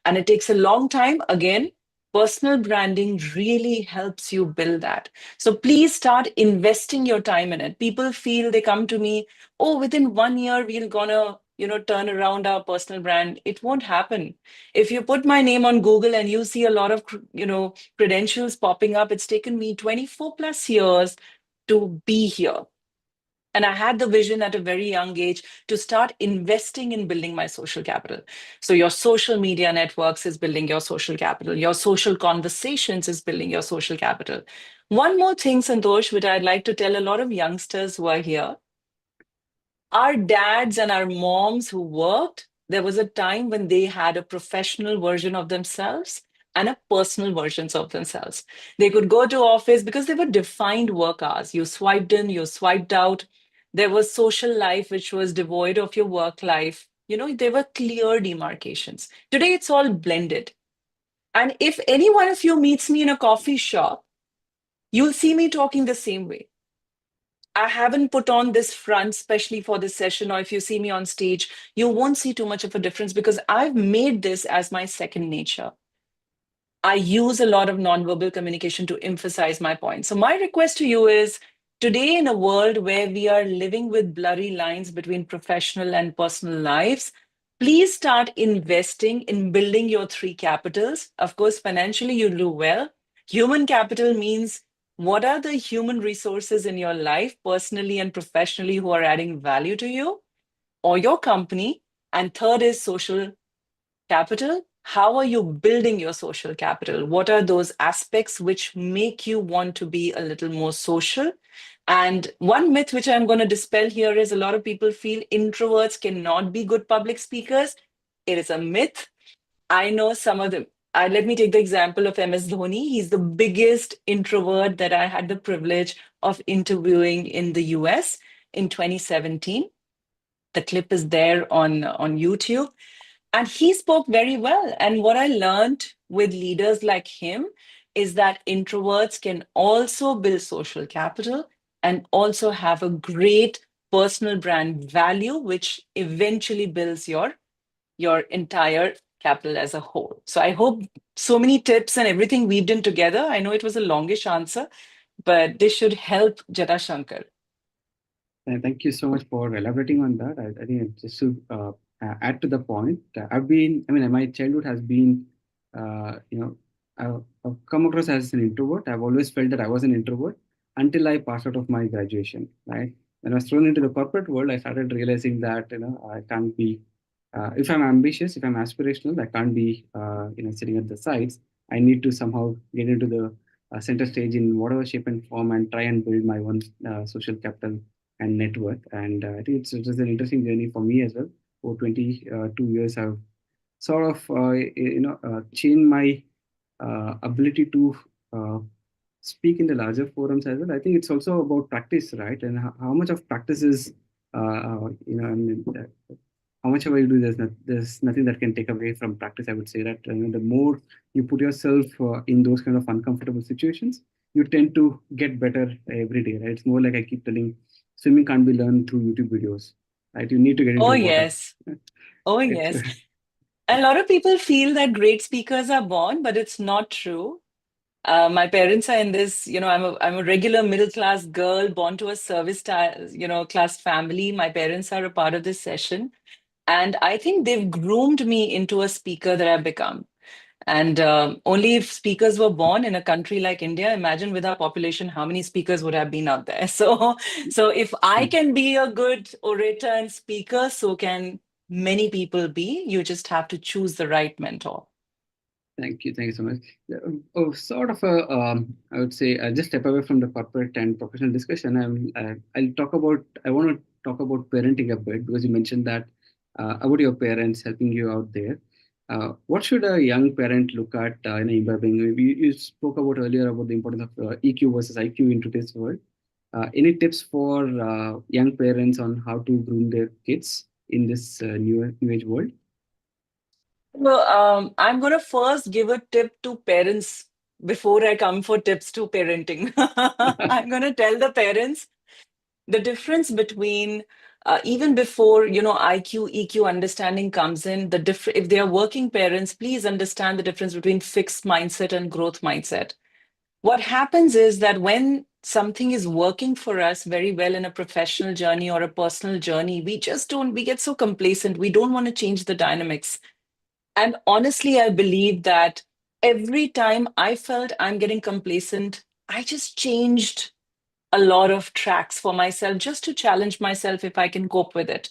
And it takes a long time. Again, personal branding really helps you build that. So please start investing your time in it. People feel, they come to me, oh, within 1 year, we're gonna, turn around our personal brand. It won't happen. If you put my name on Google and you see a lot of, credentials popping up, it's taken me 24 plus years to be here. And I had the vision at a very young age to start investing in building my social capital. So your social media networks is building your social capital. Your social conversations is building your social capital. One more thing, Santosh, which I'd like to tell a lot of youngsters who are here. Our dads and our moms who worked, there was a time when they had a professional version of themselves and a personal versions of themselves. They could go to office because they were defined work hours. You swiped in, you swiped out. There was social life, which was devoid of your work life. There were clear demarcations. Today, it's all blended. And if any one of you meets me in a coffee shop, you'll see me talking the same way. I haven't put on this front, especially for this session, or if you see me on stage, you won't see too much of a difference because I've made this as my second nature. I use a lot of nonverbal communication to emphasize my point. So my request to you is, today in a world where we are living with blurry lines between professional and personal lives, please start investing in building your three capitals. Of course, financially, you do well. Human capital means what are the human resources in your life, personally and professionally, who are adding value to you or your company? And third is social capital. How are you building your social capital? What are those aspects which make you want to be a little more social? And one myth which I'm going to dispel here is a lot of people feel introverts cannot be good public speakers. It is a myth. I know some of them. Let me take the example of MS Dhoni. He's the biggest introvert that I had the privilege of interviewing in the US in 2017. The clip is there on YouTube. And he spoke very well. And what I learned with leaders like him is that introverts can also build social capital and also have a great personal brand value, which eventually builds your entire capital as a whole. So I hope so many tips and everything weaved in together. I know it was a longish answer, but this should help Jata Shankar. Thank you so much for elaborating on that. I think just to add to the point, my childhood has been, I've come across as an introvert. I've always felt that I was an introvert until I passed out of my graduation, right? When I was thrown into the corporate world, I started realizing that, I can't be, if I'm ambitious, if I'm aspirational, I can't be, sitting at the sides. I need to somehow get into the center stage in whatever shape and form and try and build my own social capital and net worth. And I think it's just an interesting journey for me as well. For 22 years, I've sort of, changed my ability to speak in the larger forums as well. I think it's also about practice, right? And how much of practice is, how much ever you do, there's nothing that can take away from practice. I would say that the more you put yourself in those kind of uncomfortable situations, you tend to get better every day, right? It's more like I keep telling, swimming can't be learned through YouTube videos, right? You need to get into Oh, the water. yes. Oh, It's, yes. A lot of people feel that great speakers are born, but it's not true. My parents are in this, I'm a regular middle class girl born to a class family. My parents are a part of this session. And I think they've groomed me into a speaker that I've become. And only if speakers were born in a country like India, imagine with our population, how many speakers would have been out there. So if I can be a good orator and speaker, so can many people be. You just have to choose the right mentor. Thank you so much. Oh, sort of a, I would say, just step away from the corporate and professional discussion. I'll talk about, I want to talk about parenting a bit because you mentioned that about your parents helping you out there. What should a young parent look at in imbibing? You spoke about earlier about the importance of EQ versus IQ in today's world. Any tips for young parents on how to groom their kids in this new age world? Well, I'm going to first give a tip to parents before I come for tips to parenting. I'm going to tell the parents the difference between even before IQ EQ understanding comes in. If they are working parents, please understand the difference between fixed mindset and growth mindset. What happens is that when something is working for us very well in a professional journey or a personal journey, we get so complacent, we don't want to change the dynamics. And honestly, I believe that every time I felt I'm getting complacent, I just changed a lot of tracks for myself just to challenge myself if I can cope with it.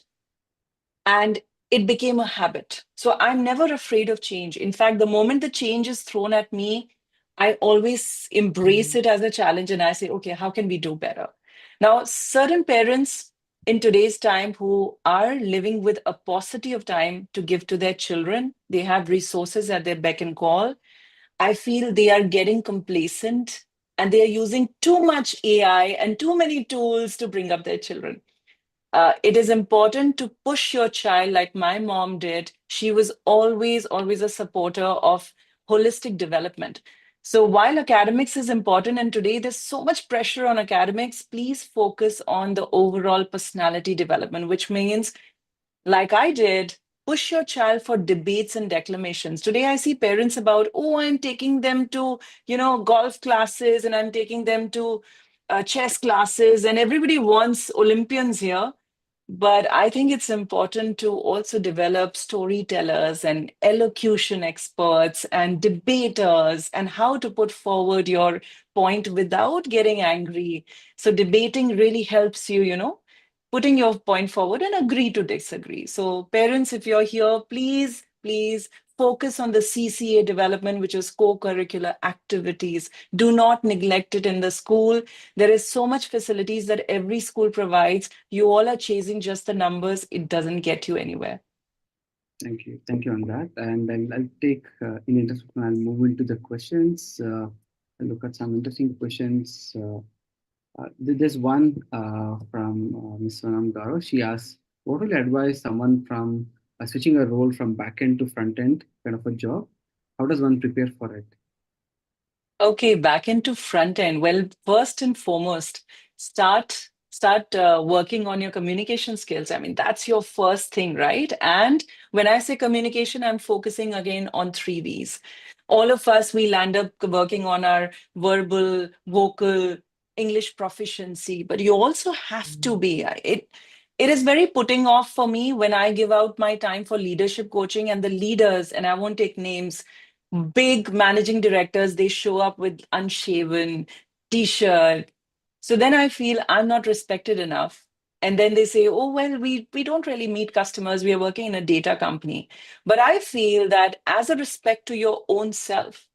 And it became a habit. So I'm never afraid of change. In fact, the moment the change is thrown at me, I always embrace it as a challenge and I say, okay, how can we do better? Now, certain parents in today's time who are living with a paucity of time to give to their children, they have resources at their beck and call. I feel they are getting complacent and they are using too much AI and too many tools to bring up their children. It is important to push your child like my mom did. She was always a supporter of holistic development. So while academics is important, and today there's so much pressure on academics, please focus on the overall personality development, which means like I did, push your child for debates and declamations. Today, I see parents about, oh, I'm taking them to, golf classes and I'm taking them to chess classes, and everybody wants Olympians here. But I think it's important to also develop storytellers and elocution experts and debaters and how to put forward your point without getting angry. So debating really helps you, putting your point forward and agree to disagree. So parents, if you're here, please focus on the CCA development, which is co-curricular activities. Do not neglect it in the school. There is so much facilities that every school provides. You all are chasing just the numbers. It doesn't get you anywhere. Thank you on that. And I'll take, in interest of time, I'll move into the questions. I'll look at some interesting questions. There's one from Ms. Sonam Garo. She asks, what will you advise someone from switching a role from back end to front end kind of a job? How does one prepare for it? Okay, back into front end. Well, first and foremost, start working on your communication skills. I mean, that's your first thing, right? And when I say communication, I'm focusing again on 3 V's. All of us, we land up working on our verbal, vocal, English proficiency, but you also have to be. It is very putting off for me when I give out my time for leadership coaching and the leaders, and I won't take names, big managing directors, they show up with unshaven t-shirt. So then I feel I'm not respected enough. And then they say, oh, well, we don't really meet customers. We are working in a data company. But I feel that as a respect to your own self,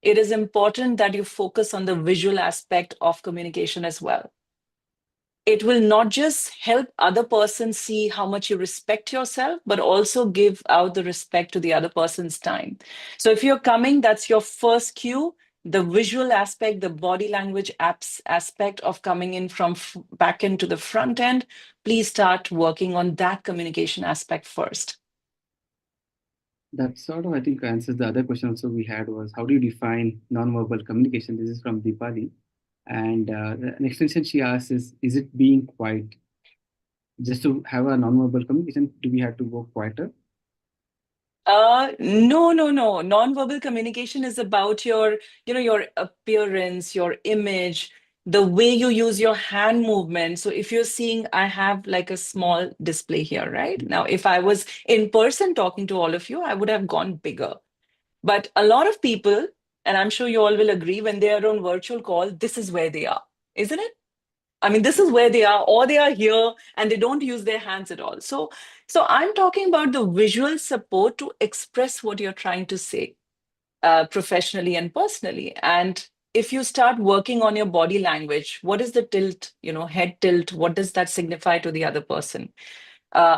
it is important that you focus on the visual aspect of communication as well. It will not just help other person see how much you respect yourself, but also give out the respect to the other person's time. So if you're coming, that's your first cue. The visual aspect, the body language aspect of coming in from back end to the front end, please start working on that communication aspect first. That sort of, I think, answers the other question also we had was, how do you define nonverbal communication? This is from Deepali. And an extension she asks is it being quiet? Just to have a non-verbal communication, do we have to go quieter? No, no, no. Non-verbal communication is about your appearance, your image, the way you use your hand movement. So if you're seeing, I have like a small display here, right? Now, if I was in person talking to all of you, I would have gone bigger. But a lot of people, and I'm sure you all will agree, when they are on virtual call, this is where they are, isn't it? I mean, this is where they are, or they are here and they don't use their hands at all. So I'm talking about the visual support to express what you're trying to say, professionally and personally. And if you start working on your body language, what is the tilt, head tilt? What does that signify to the other person?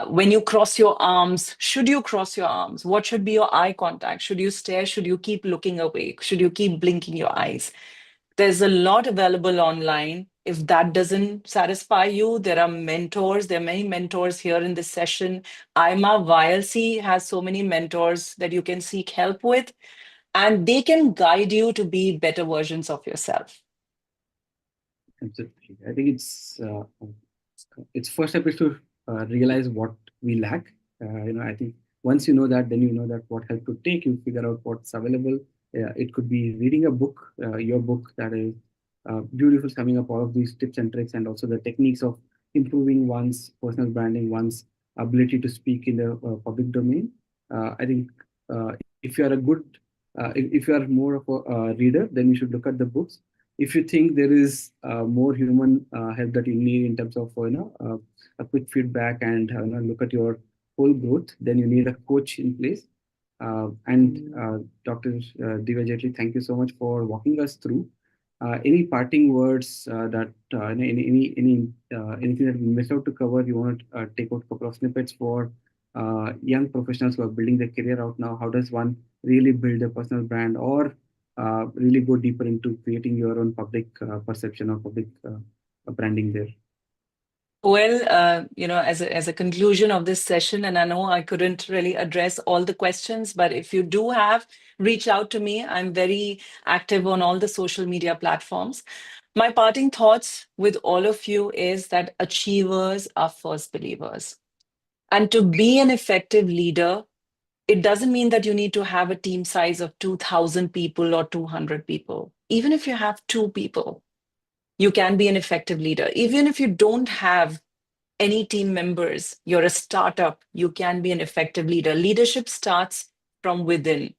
When you cross your arms, should you cross your arms? What should be your eye contact? Should you stare? Should you keep looking away? Should you keep blinking your eyes? There's a lot available online. If that doesn't satisfy you, there are mentors. There are many mentors here in this session. AIMA YLC has so many mentors that you can seek help with, and they can guide you to be better versions of yourself. Absolutely. I think it's first step is to realize what we lack. I think once you know that, then you know that what help to take. You figure out what's available. It could be reading a book, your book that is beautiful, summing up all of these tips and tricks, and also the techniques of improving one's personal branding, one's ability to speak in the public domain. I think if you are a good, if you are more of a reader, then you should look at the books. If you think there is more human help that you need in terms of a quick feedback and look at your whole growth, then you need a coach in place. And Dr. Divya Jetli, thank you so much for walking us through. Any parting words that anything that we missed out to cover? You want to take out a couple of snippets for young professionals who are building their career out now? How does one really build a personal brand, or really go deeper into creating your own public perception or public branding there? Well, as a conclusion of this session, and I know I couldn't really address all the questions, but if you do have, reach out to me. I'm very active on all the social media platforms. My parting thoughts with all of you is that achievers are first believers. And to be an effective leader, it doesn't mean that you need to have a team size of 2,000 people or 200 people. Even if you have two people, you can be an effective leader. Even if you don't have any team members, you're a startup, you can be an effective leader. Leadership starts from within,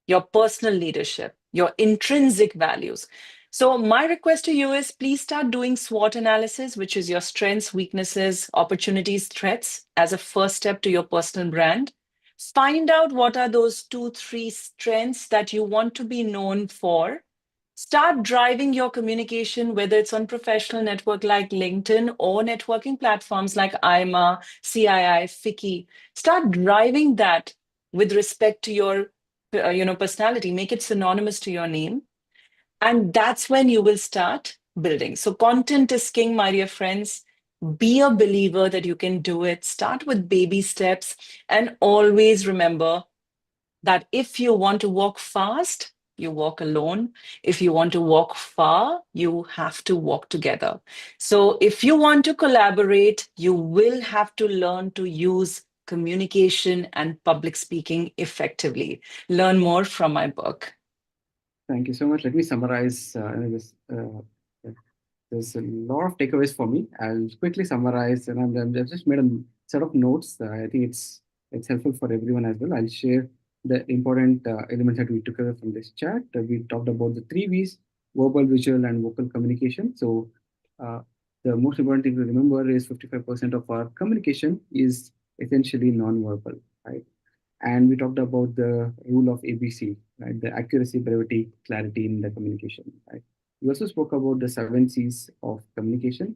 your personal leadership, your intrinsic values. So my request to you is please start doing SWOT analysis, which is your strengths, weaknesses, opportunities, threats, as a first step to your personal brand. Find out what are those 2, 3 strengths that you want to be known for. Start driving your communication, whether it's on professional network like LinkedIn or networking platforms like AIMA, CII, FICCI. Start driving that with respect to your personality. Make it synonymous to your name. And that's when you will start building. So content is king, my dear friends. Be a believer that you can do it. Start with baby steps, and always remember that if you want to walk fast, you walk alone. If you want to walk far, you have to walk together. So if you want to collaborate, you will have to learn to use communication and public speaking effectively. Learn more from my book. Thank you so much. Let me summarize this. There's a lot of takeaways for me. I'll quickly summarize, and I've just made a set of notes. I think it's helpful for everyone as well. I'll share the important elements that we took away from this chat. We talked about the 3 V's: verbal, visual, and vocal communication. So uh, the most important thing to remember is 55% of our communication is essentially non-verbal, right? And we talked about the rule of ABC, right? The accuracy, brevity, clarity in the communication, right? We also spoke about the 7 C's of communication.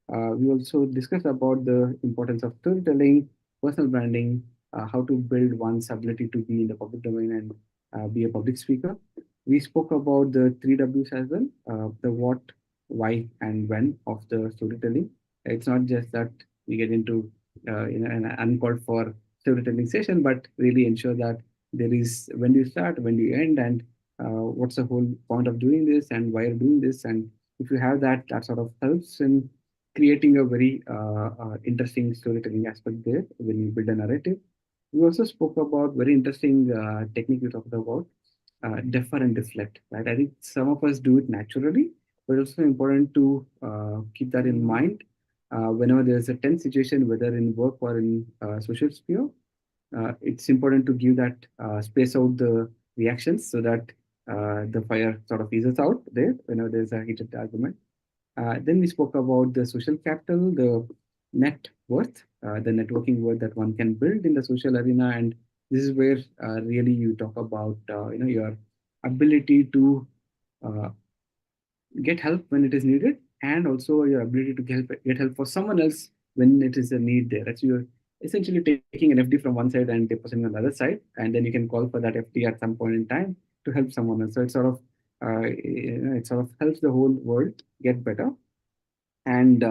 We also discussed about the importance of storytelling, personal branding, how to build one's ability to be in the public domain and be a public speaker. We spoke about the 3 W's as well, the what, why, and when of the storytelling. It's not just that we get into an uncalled for storytelling session, but really ensure that there is when do you start, when do you end, and what's the whole point of doing this, and why you're doing this. And if you have that, that sort of helps in creating a very interesting storytelling aspect there when you build a narrative. We also spoke about very interesting technique we talked about, defer and deflect. Right, I think some of us do it naturally, but it's also important to keep that in mind whenever there's a tense situation, whether in work or in social sphere. It's important to give that space out the reactions so that the fire sort of eases out there whenever there's a heated argument. Then we spoke about the social capital, the net worth, the networking worth that one can build in the social arena, and this is where really you talk about your ability to uh, get help when it is needed, and also your ability to get help for someone else when it is a need there. That's you're essentially taking an FD from one side and depositing on the other side, and then you can call for that FD at some point in time to help someone else. So it sort of it sort of helps the whole world get better. And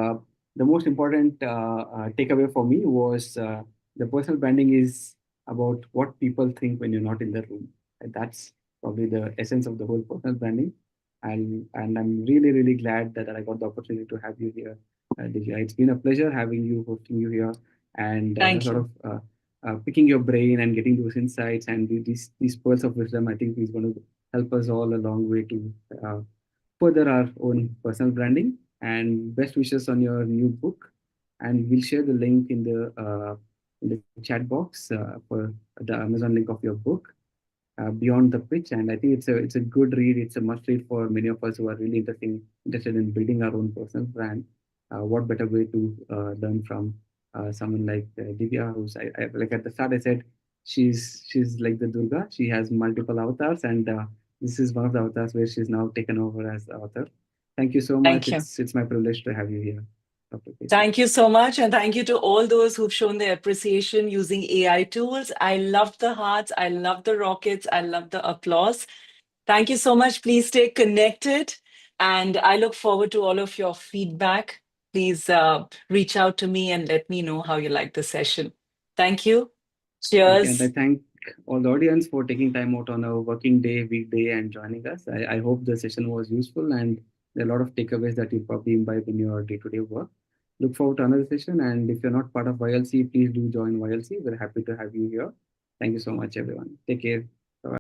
the most important takeaway for me was the personal branding is about what people think when you're not in the room. And that's probably the essence of the whole personal branding. And I'm really, really glad that I got the opportunity to have you here, Divya. It's been a pleasure having you, hosting you here, and Thank sort you. of picking your brain and getting those insights and these pearls of wisdom. I think is going to help us all a long way to further our own personal branding. And best wishes on your new book. And we'll share the link in the chat box for the Amazon link of your book, Beyond the Pitch. And I think it's a good read. It's a must read for many of us who are really interested in building our own personal brand. What better way to learn from someone like Divya, who's like at the start I said she's like the Durga. She has multiple avatars, and this is one of the avatars where she's now taken over as the author. Thank you so much. Thank you. It's my privilege to have you here, Dr. Casey. Thank you so much. And thank you to all those who've shown their appreciation using AI tools. I love the hearts. I love the rockets. I love the applause. Thank you so much. Please stay connected. And I look forward to all of your feedback. Please reach out to me and let me know how you like the session. Thank you. Okay, and I Cheers. thank all the audience for taking time out on a working day, weekday, and joining us. I hope the session was useful and there are a lot of takeaways that you probably imbibe in your day-to-day work. Look forward to another session. And if you're not part of YLC, please do join YLC. We're happy to have you here. Thank you so much, everyone. Take care.